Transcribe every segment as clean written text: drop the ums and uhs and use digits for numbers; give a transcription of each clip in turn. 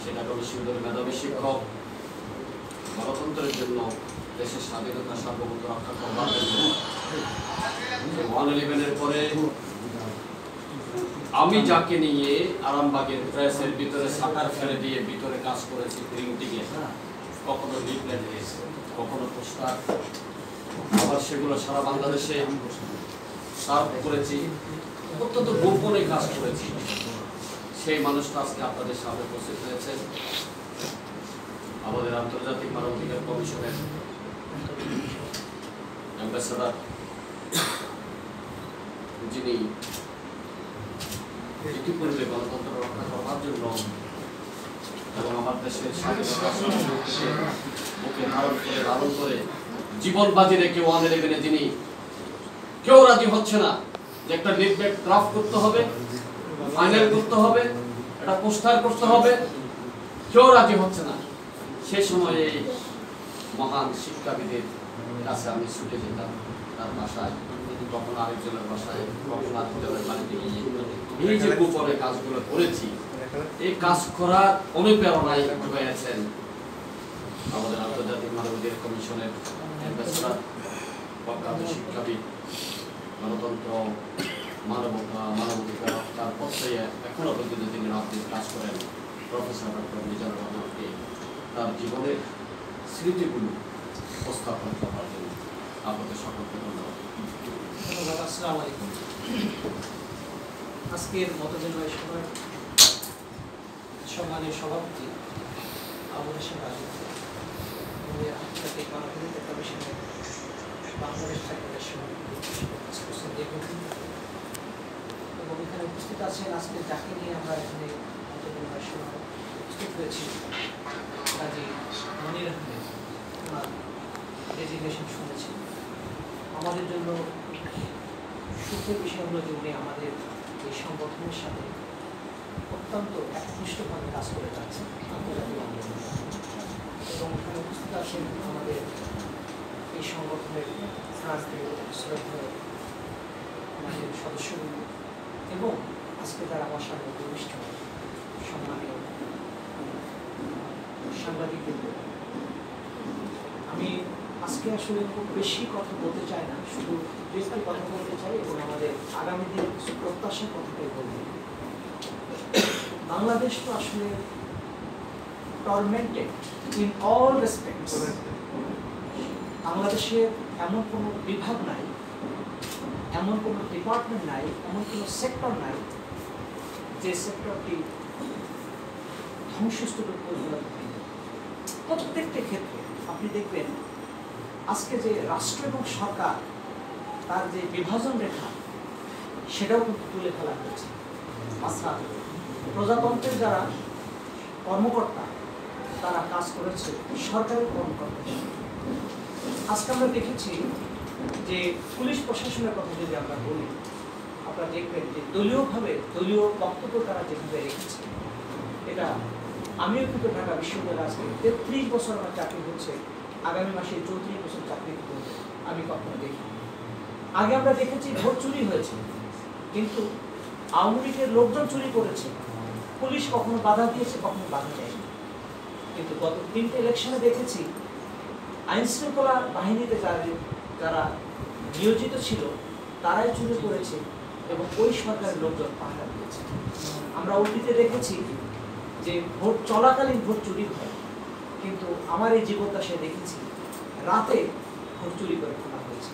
সে ঢাকা বিশ্ববিদ্যালয়ের মেধাবী শিক্ষক, গণতন্ত্রের জন্য, দেশের স্বাধীনতা সার্বভৌমত্ব রক্ষা করবার জন্য 111-এর পরে আমি যাকে নিয়ে আরামবাগের প্রেসের ভিতরে সাকার ফেলে দিয়ে ভিতরে কাজ করেছি, প্রিন্টিংয়ে, কখনো লিফলেট দিয়েছে, কখনো পোস্টার, আবার সেগুলো সারা বাংলাদেশে সার্ভ করেছি, অত্যন্ত গোপনে কাজ করেছি। সেই মানুষটা আজকে আপনাদের সামনে উপস্থিত হয়েছেন, আমাদের আন্তর্জাতিক মানবাধিকার কমিশনের অ্যাম্বাসেডর, যিনি ইতিপূর্বে গণতন্ত্র রক্ষা করার জন্য এবং আমার দেশের স্বাধীনতা বুকে ধারণ করে জীবন বাজি রেখে 111-এ যিনি কেউ রাজি হচ্ছে না যে একটা লিফলেট ড্রাফট করতে হবে, ফাইনাল করতে হবে, একটা পোস্টার করতে হবে, কেউ রাজি হচ্ছে না। সে সময়ে এই মহান শিক্ষাবিদের কাছে আমি ছুটে যেতাম, তার বাসায়, কখনো আরেকজনের বাসায়, কখনো আরেকজনের বাড়িতে গিয়ে এই যে গোপনে কাজগুলো করেছি, এই কাজ করার অনুপ্রেরণায় হয়েছেন আমাদের আন্তর্জাতিক মানবাধিকার কমিশনের অ্যাম্বাসেডর, প্রখ্যাত শিক্ষাবিদ, গণতন্ত্র, মানবতা, মানবাধিকার রক্ষার পক্ষে এখনো পর্যন্ত তিনি রাজনীতি কাজ করেন প্রফেসর ডক্টর মিজানুর রহমানকে তার জীবনের স্মৃতিগুলো উপস্থাপন করার জন্য আপনাদের সকলকে ধন্যবাদ। ধন্যবাদ। আসসালামু আলাইকুম। আজকের মতবিনিময় সভার সম্মানীয় সভাপতি আবুল হাশেম রাজু, আন্তর্জাতিক মানবাধিকার কমিশনের বাংলাদেশ শাখার সভাপতি এবং এখানে উপস্থিত আছেন আজকে যাকে নিয়ে আমরা এখানে মতবিনিময় সভায় উপস্থিত হয়েছি, কাজী মনির আহমেদ, ওনার ডেজিগনেশন শুনেছি। আমাদের জন্য সুখের বিষয় হলো যে উনি আমাদের এই সংগঠনের সাথে অত্যন্ত একনিষ্ঠভাবে কাজ করে যাচ্ছেন আন্তর্জাতিক আন্দোলন, এবং এখানে উপস্থিত আছেন আমাদের এই সংগঠনের শ্রদ্ধেয় আমাদের সদস্যবৃন্দ এবং আজকে তারা আমার সামনে উপবিষ্ট সম্মানীয় সাংবাদিকবৃন্দ। আমি আজকে আসলে খুব বেশি কথা বলতে চাই না, শুধু বেশি কথা বলতে চাই এবং আমাদের আগামী দিনের কিছু প্রত্যাশার কথাটাই বলবো। বাংলাদেশ তো আসলে টর্মেন্টেড ইন অল রেসপেক্টস। বাংলাদেশে এমন কোনো বিভাগ নাই, এমন কোনো ডিপার্টমেন্ট নাই, এমন কোনো সেক্টর নাই যে সেক্টরটি ধ্বংসস্তূপে পরিণত হয়নি। প্রত্যেকটা ক্ষেত্রে আপনি দেখবেন আজকে যে রাষ্ট্র এবং সরকার তার যে বিভাজন রেখা সেটাও কিন্তু তুলে ফেলা হয়েছে। অর্থাৎ প্রজাতন্ত্রের যারা কর্মকর্তা তারা কাজ করেছে সরকারি কর্মকর্তা। আজকে আমরা দেখেছি যে পুলিশ প্রশাসনের কথা যদি আমরা বলি, আপনারা দেখবেন যে দলীয়ভাবে দলীয় বক্তব্য তারা যেভাবে রেখেছে, এটা আমিও কিন্তু ঢাকা বিশ্ববিদ্যালয়ে আজকে 33 বছর আমার চাকরি হচ্ছে, আগামী মাসে 34 বছর চাকরি করব, আমি কখনো দেখি। আগে আমরা দেখেছি ভোট চুরি হয়েছে, কিন্তু আওয়ামী লীগের লোকজন চুরি করেছে, পুলিশ কখনো বাধা দিয়েছে, কখনো বাধা দেয়নি। কিন্তু গত 3টে ইলেকশনে দেখেছি আইন শৃঙ্খলা বাহিনীতে যারা নিয়োজিত ছিল তারাই চুরি করেছে এবং ওই সরকারের লোকজন পাহারা দিয়েছে। আমরা অতীতে দেখেছি যে ভোট চলাকালীন ভোট চুরি হয়, কিন্তু আমার এই জীবদ্দশায় দেখেছি রাতে ভোট চুরি করে ফেলা হয়েছে।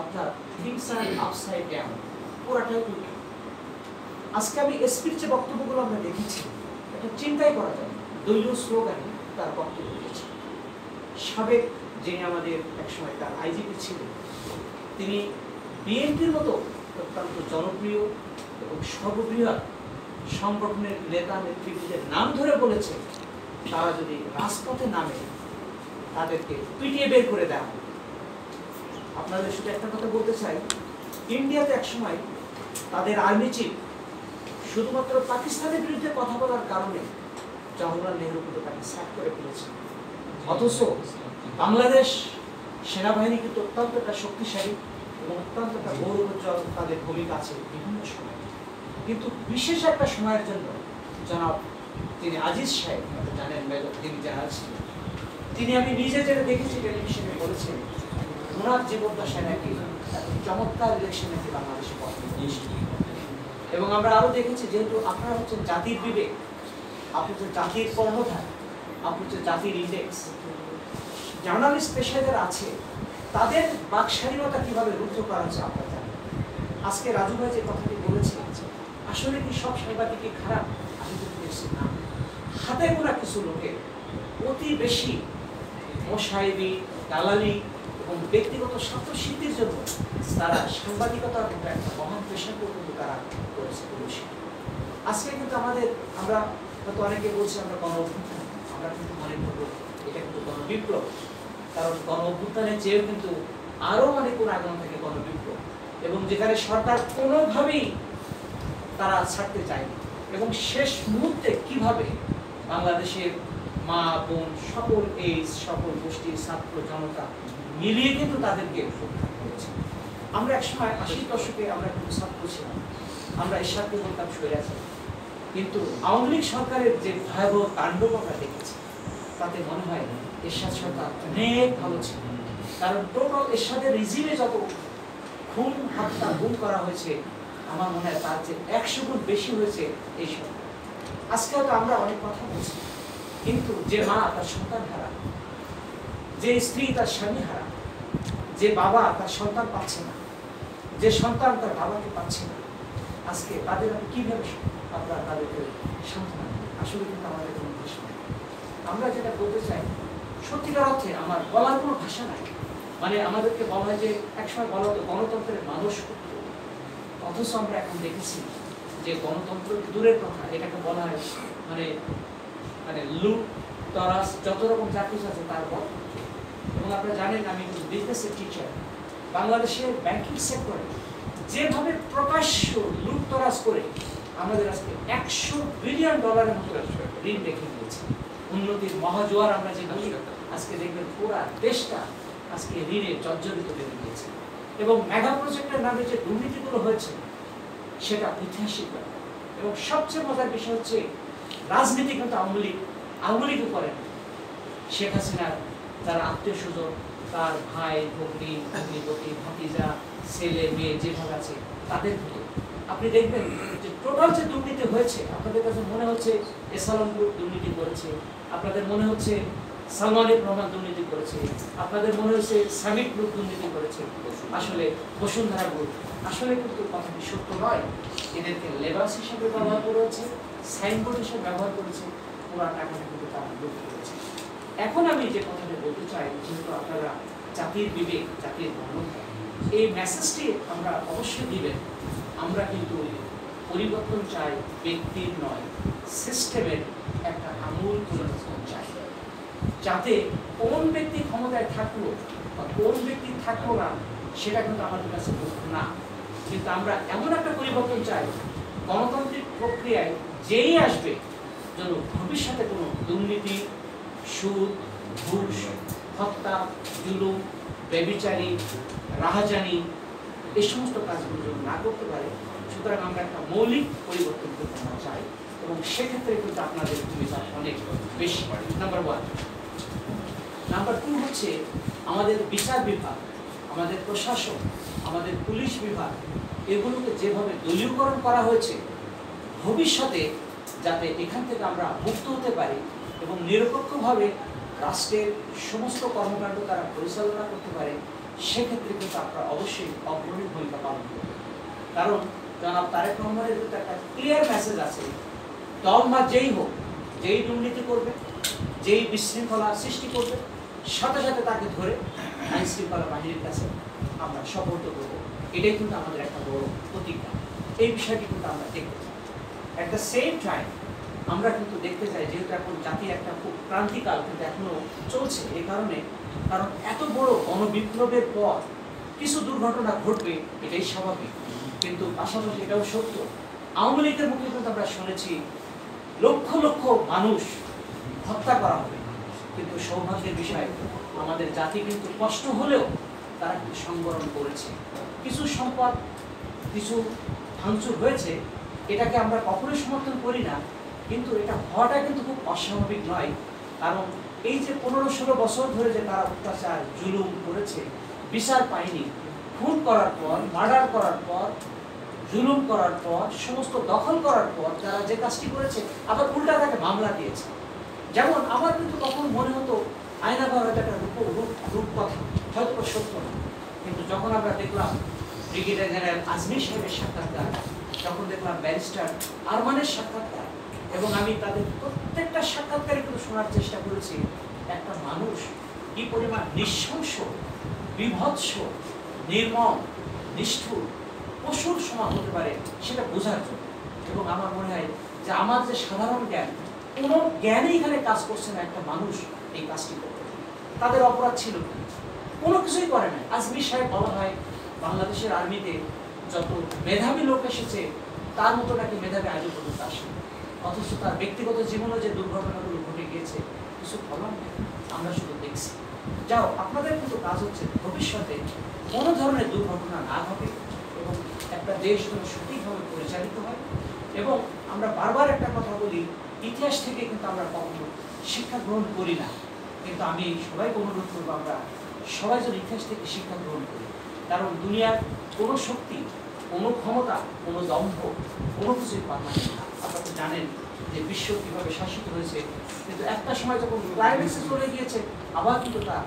অর্থাৎ থিংস আর আপসাইড ডাউন, পুরাটাই উল্টো। আজকে আমি এসপির যে বক্তব্যগুলো আমরা দেখেছি এটা চিন্তাই করা যায় না, দলীয় স্লোগানে তার বক্তব্য দিয়েছে। সাবেক যিনি আমাদের একসময় তার আইজিপি ছিলেন, তিনি বিএনপির মতো অত্যন্ত জনপ্রিয় এবং সর্ববৃহৎ সংগঠনের নেতা নেতৃত্বের নাম ধরে বলেছে তারা যদি রাজপথে নামে তাদেরকে পিটিয়ে বের করে দেওয়া হবে। আপনাদের শুধু একটা কথা বলতে চাই, ইন্ডিয়াতে একসময় তাদের আর্মি চিফ শুধুমাত্র পাকিস্তানের বিরুদ্ধে কথা বলার কারণে জওহরলাল নেহরু কিন্তু তাকে স্যাক করে ফেলেছে। অথচ বাংলাদেশ সেনাবাহিনী কিন্তু অত্যন্ত একটা শক্তিশালী এবং অত্যন্ত একটা গৌরবোজ্জ্বল তাদের ভূমিকা আছে বিভিন্ন সময়। কিন্তু বিশেষ একটা সময়ের জন্য জনাব তিনি আজিজ সাহেব, জানেন তিনি জাহাজ ছিলেন, তিনি আমি নিজে যেটা দেখেছি টেলিভিশনে বলেছেন ওনার জীবদ্দশায় নাকি চমৎকার ইলেকশন নাকি বাংলাদেশে এবং আমরা আরো দেখেছি যেহেতু আপনারা হচ্ছেন জাতির বিবেক, আপনি হচ্ছেন জাতির কর্ণধার, আপনি হচ্ছেন জাতির ইন্ডেক্স, জার্নালিস্ট পেশায় যারা আছে তাদের বাকস্বাধীনতা কিভাবে রুদ্ধ করা হচ্ছে আপনারা জানেন। আজকে রাজু ভাই যে কথাটি বলেছে আসলে কি সব সাংবাদিকই খারাপ? আমি কিন্তু দেখছি না, হাতে গোনা কিছু লোকের অতি বেশি মোসাহেবি, দালালি এবং ব্যক্তিগত স্বার্থসিদ্ধির জন্য তারা সাংবাদিকতার মতো একটা মহান পেশাকে কিন্তু তারা করেছে। আজকে কিন্তু আমরা হয়তো অনেকে বলছি আমরা গণ অভ্যুত্থান, আমরা কিন্তু মনে করবো এটা কিন্তু গণ বিপ্লব, কারণ গণ অভ্যুত্থানের চেয়েও কিন্তু আরো অনেক কোন আগাম থাকে গণ বিপ্লব, এবং যেখানে সরকার কোনোভাবেই তারা ছাড়তে চায়নি এবং শেষ মুহূর্তে কিভাবে বাংলাদেশের মা বোন সকল এইজ সকল গোষ্ঠীর ছাত্র জনতা মিলিয়ে কিন্তু তাদেরকে উদ্ধার করেছে। আমরা একসময় 80 দশকে আমরা কিন্তু ছাত্র ছিলাম, আমরা এরশাদকে বলতাম স্বৈরাচার, কিন্তু আওয়ামী লীগ সরকারের যে ভয়াবহ তাণ্ডব আমরা দেখেছি তাতে মনে হয় এরশাদ সরকার অনেক ভালো ছিল, কারণ টোটাল এরশাদের রিজিমে যত খুন হত্যা গুম করা হয়েছে আমার মনে হয় তার যে 100 গুণ বেশি হয়েছে এই সরকার। আজকে হয়তো আমরা অনেক কথা বলছি, কিন্তু যে মা তার সন্তান হারা, যে স্ত্রী তার স্বামী হারা, যে বাবা তার সন্তান পাচ্ছে না, যে সন্তান তার বাবাকে পাচ্ছে না, আজকে তাদের আপনি কিভাবে আপনারা তাদেরকে সান্ত্বনা দেবেন? আসলে কিন্তু আমাদের কোনো ভাষা নেই। আমরা যেটা বলতে চাই সত্যিকার অর্থে আমার বলার কোনো ভাষা নাই। মানে আমাদেরকে বলা হয় যে একসময় বলা হতো গণতন্ত্রের মানুষ করত, অথচ আমরা এখন দেখেছি যে গণতন্ত্র দূরের কথা, এটাকে বলা হয় মানে মানে লুট তরাস যত রকম যা কিছু আছে তার বল। এবং আপনারা জানেন আমি বিজনেসের টিচার, বাংলাদেশের ব্যাংকিং সেক্টরে যেভাবে প্রকাশ্য লুট তরাস করে আমাদের আজকে $100 বিলিয়ন মতো ঋণ রেখে দিয়েছে, উন্নতির মহাজোয়ার আমরা যে বলি, আজকে দেখবেন পুরা দেশটা আজকে ঋণে জর্জরিত হয়ে গিয়েছে। এবং মেগা প্রজেক্টের নামে যে দুর্নীতিগুলো হয়েছে সেটা ঐতিহাসিক ব্যাপার। এবং সবচেয়ে মজার বিষয় হচ্ছে রাজনীতি কিন্তু আওয়ামী লীগও করেন, শেখ হাসিনার যারা আত্মীয় স্বজন, তার ভাই ভগ্নী ভগ্নিপতি ভাতিজা ছেলে মেয়ে যেভাবে আছে তাদের ভিতরে আপনি দেখবেন যে টোটাল যে দুর্নীতি হয়েছে আপনাদের কাছে মনে হচ্ছে এসালাম গ্রুপ দুর্নীতি করেছে, আপনাদের মনে হচ্ছে সালমানের রহমান দুর্নীতি করেছে, আপনাদের মনে হচ্ছে সামিট গ্রুপ দুর্নীতি করেছে, আসলে বসুন্ধরা গ্রুপ। আসলে কিন্তু কথাটি সত্য নয়, এদেরকে লেবাস হিসেবে ব্যবহার করেছে, সাইনবোর্ড হিসেবে ব্যবহার করেছে, পুরা টাকাটা কিন্তু তারা লুট করেছে। এখন আমি যে কথাটা বলতে চাই, যেহেতু আপনারা জাতির বিবেক, জাতির গণতন্ত্র, এই মেসেজটি আমরা অবশ্যই দিবেন। আমরা কিন্তু পরিবর্তন চাই, ব্যক্তির নয়, সিস্টেমের একটা আমূল পরিবর্তন চাই, যাতে কোন ব্যক্তি ক্ষমতায় থাকলো বা কোন ব্যক্তি থাকলো না সেটা কিন্তু আমাদের কাছে মুখ্য না, কিন্তু আমরা এমন একটা পরিবর্তন চাই গণতান্ত্রিক প্রক্রিয়ায় যেই আসবে যেন ভবিষ্যতে কোনো দুর্নীতি, সুদ, ঘুষ, হত্যা, জুলুম, ব্যভিচারী, রাহাজানি এই সমস্ত কাজগুলো যেন না করতে পারে। সুতরাং আমরা একটা মৌলিক পরিবর্তন করতে চাই এবং সেক্ষেত্রে কিন্তু আপনাদের ভূমিকা অনেক বেশি। নাম্বার 1। নাম্বার 2 হচ্ছে আমাদের বিচার বিভাগ, আমাদের প্রশাসন, আমাদের পুলিশ বিভাগ, এগুলোকে যেভাবে দলীয়করণ করা হয়েছে ভবিষ্যতে যাতে এখান থেকে আমরা মুক্ত হতে পারি এবং নিরপেক্ষভাবে রাষ্ট্রের সমস্ত কর্মকাণ্ড তারা পরিচালনা করতে পারে, সেক্ষেত্রে কিন্তু আপনারা অবশ্যই অগ্রণী ভূমিকা পালন করবেন। কারণ জনাব তারেক রহমানের কিন্তু একটা ক্লিয়ার মেসেজ আছে, দল বা যেই হোক, যেই দুর্নীতি করবে, যেই বিশৃঙ্খলা সৃষ্টি করবে, সাথে সাথে তাকে ধরে আইন শৃঙ্খলা বাহিনীর কাছে আমরা সোপর্দ করবো। এটাই কিন্তু আমাদের একটা বড় প্রতিজ্ঞা। এই বিষয়টি কিন্তু আমরা দেখতে চাই। অ্যাট দ্য সেম টাইম আমরা কিন্তু দেখতে চাই, যেহেতু এখন জাতির একটা খুব ক্রান্তিকাল কিন্তু এখনো চলছে, এই কারণ এত বড় গণবিপ্লবের পর কিছু দুর্ঘটনা ঘটবে, এটাই স্বাভাবিক, কিন্তু পাশাপাশি এটাও সত্য আওয়ামী লীগের মুখে কিন্তু আমরা শুনেছি লক্ষ লক্ষ মানুষ হত্যা করা হবে, কিন্তু সৌভাগ্যের বিষয় আমাদের জাতি কিন্তু কষ্ট হলেও তারা কিন্তু সংবরণ করেছে। কিছু সম্পদ, কিছু ভাঙচুর হয়েছে, এটাকে আমরা কখনোই সমর্থন করি না, কিন্তু এটা হওয়াটা কিন্তু খুব অস্বাভাবিক নয়, কারণ এই যে 15-16 বছর ধরে যে তারা অত্যাচার জুলুম করেছে, বিচার পায়নি, খুন করার পর, মার্ডার করার পর, জুলুম করার পর, সমস্ত দখল করার পর তারা যে কাজটি করেছে, আবার উল্টা তাকে মামলা দিয়েছে। যেমন আমার কিন্তু তখন মনে হতো আয়নাঘর হয়তো একটা রূপকথা, হয়তো সত্য না, কিন্তু যখন আমরা দেখলাম ব্রিগেডিয়ার জেনারেল আজমি সাহেবের সাক্ষাৎকার, যখন দেখলাম ব্যারিস্টার আরমানের সাক্ষাৎকার, এবং আমি তাদের প্রত্যেকটা সাক্ষাৎকারে কিন্তু শোনার চেষ্টা করেছি একটা মানুষ কি পরিমাণ নৃশংস, বিভৎস, নির্মম, নিষ্ঠুর, পশুর সমান হতে পারে সেটা বোঝার জন্য। এবং আমার মনে হয় যে আমার যে সাধারণ জ্ঞান, কোনো জ্ঞানই এখানে কাজ করছে না একটা মানুষ এই কাজটি করতে। তাদের অপরাধ ছিল কোনো কিছুই করে না। আজমি সাহেব বলা হয় বাংলাদেশের আর্মিতে যত মেধাবী লোক এসেছে তার মতো নাকি মেধাবী আজও পর্যন্ত আসে, অথচ তার ব্যক্তিগত জীবনে যে দুর্ঘটনাগুলো ঘটে গিয়েছে কিছু ফলন নেই, আমরা শুধু দেখছি। যাও, আপনাদের কিন্তু কাজ হচ্ছে ভবিষ্যতে কোনো ধরনের দুর্ঘটনা না ঘটে এবং একটা দেশ যেন সঠিকভাবে পরিচালিত হয়। এবং আমরা বারবার একটা কথা বলি, ইতিহাস থেকে কিন্তু আমরা কখনো শিক্ষা গ্রহণ করি না, কিন্তু আমি সবাইকে অনুরোধ করবো আমরা সবাই যেন ইতিহাস থেকে শিক্ষা গ্রহণ করি। কারণ দুনিয়ার কোনো শক্তি, কোনো ক্ষমতা, কোনো দম্ভ, কোনো কিছুই পারমানেন্ট না। আপনারা জানেন যে বিশ্ব কীভাবে শাসিত হয়েছে, কিন্তু একটা সময় যখন ক্লাইম্যাক্সে চলে গিয়েছে আবার কিন্তু তার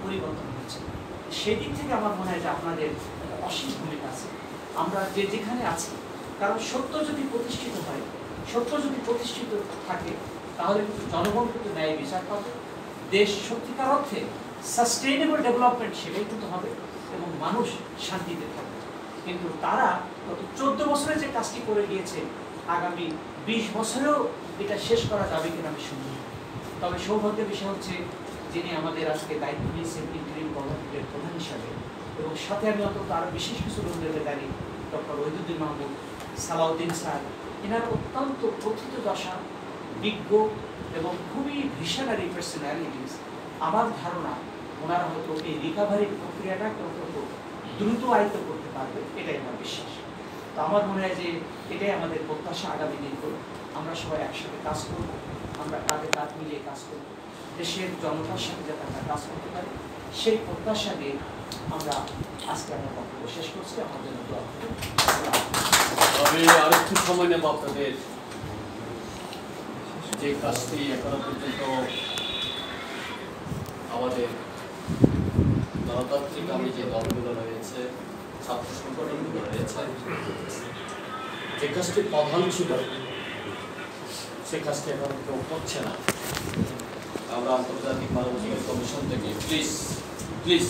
পরিবর্তন হচ্ছে। সেই দিক থেকে আমার মনে হয় যে আপনাদের অসীম ভূমিকা আছে, আমরা যে যেখানে আছি। কারণ সত্য যদি প্রতিষ্ঠিত হয়, সত্য যদি প্রতিষ্ঠিত থাকে, তাহলে কিন্তু জনগণ কিন্তু ন্যায় বিচার পাবে, দেশ সত্যিকার অর্থে সাস্টেইনেবল ডেভেলপমেন্ট সেটাই কিন্তু হবে এবং মানুষ শান্তিতে থাকবে। কিন্তু তারা গত 14 বছরে যে কাজটি করে গিয়েছে, আগামী 20 বছরেও এটা শেষ করা যাবে কিনা আমি শুনি। তবে সৌভাগ্যের বিষয় হচ্ছে যিনি আমাদের আজকে দায়িত্ব নিয়েছেন ইন্টারিম গভর্নমেন্টের প্রধান হিসাবে, এবং সাথে আমি অন্তত আরও বিশেষ কিছু লোকদের দাঁড়ি ডক্টর ওহিদুদ্দিন মাহমুদ, সালাউদ্দিন স্যার, এনার অত্যন্ত প্রথিত দশা, বিজ্ঞ এবং খুবই ভিশনারি পার্সোনালিটিস। আমার ধারণা ওনারা হয়তো এই রিকাভারির প্রক্রিয়াটাকে অত্যন্ত দ্রুত আয়ত্ত করতে পারবে, এটাই আমার বিশ্বাস। তো আমার মনে হয় যে এটাই আমাদের প্রত্যাশা আগামী দিনগুলো। আমরা সবাই একসাথে কাজ করব, আমরা কাঁধে কাঁধ মিলিয়ে কাজ করব, দেশের জনতার সাথে যাতে আমরা কাজ করতে পারি সেই প্রত্যাশা দিয়ে আমরা আজকে আমরা বক্তব্য শেষ করছি। আমার জন্য দোয়া করুন। আমি আর একটু সময় নেব আপনাদের। যে কাজটি এখনো পর্যন্ত আমাদের গণতান্ত্রিক যে দলগুলো রয়েছে, ছাত্র সংগঠনগুলো রয়েছে, যে কাজটি প্রধান ছিল সে কাজটি এখন কেউ করছে না। আমরা আন্তর্জাতিক মানবাধিকার কমিশন থেকে প্লিজ